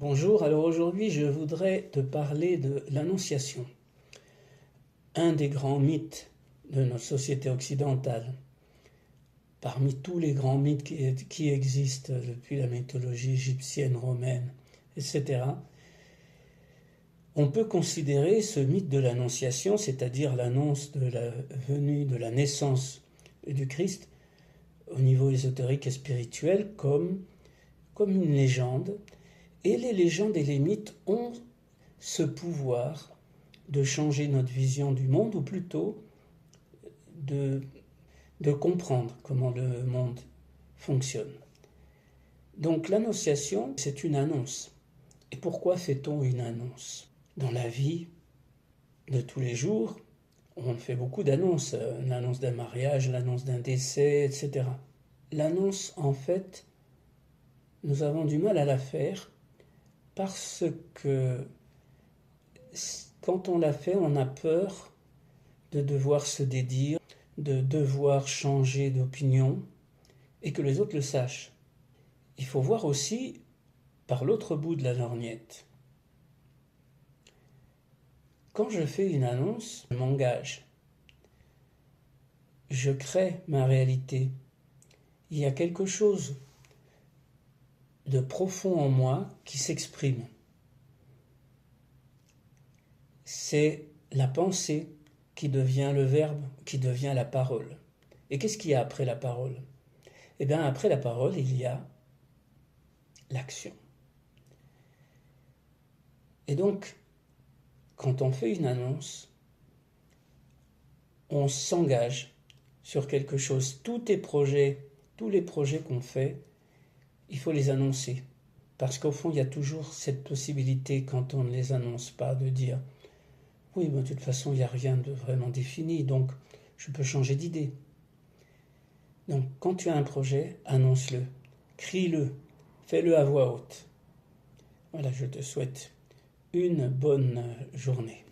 Bonjour, alors aujourd'hui je voudrais te parler de l'Annonciation, un des grands mythes de notre société occidentale. Parmi tous les grands mythes qui existent depuis la mythologie égyptienne, romaine, etc., on peut considérer ce mythe de l'Annonciation, c'est-à-dire l'annonce de la venue, de la naissance du Christ, au niveau ésotérique et spirituel, comme une légende. Et les légendes et les mythes ont ce pouvoir de changer notre vision du monde, ou plutôt de comprendre comment le monde fonctionne. Donc l'annonciation, c'est une annonce. Et pourquoi fait-on une annonce? Dans la vie de tous les jours, on fait beaucoup d'annonces. L'annonce d'un mariage, l'annonce d'un décès, etc. L'annonce, en fait, nous avons du mal à la faire parce que quand on la fait, on a peur de devoir se dédire, de devoir changer d'opinion et que les autres le sachent. Il faut voir aussi par l'autre bout de la lorgnette. Quand je fais une annonce, je m'engage. Je crée ma réalité. Il y a quelque chose de profond en moi qui s'exprime. C'est la pensée qui devient le verbe, qui devient la parole. Et qu'est-ce qu'il y a après la parole? Eh bien, après la parole, il y a l'action. Et donc, quand on fait une annonce, on s'engage sur quelque chose. Tous les projets qu'on fait, il faut les annoncer. Parce qu'au fond, il y a toujours cette possibilité, quand on ne les annonce pas, de dire « Oui, de toute façon, il n'y a rien de vraiment défini, donc je peux changer d'idée. » Donc, quand tu as un projet, annonce-le, crie-le, fais-le à voix haute. Voilà, je te souhaite une bonne journée.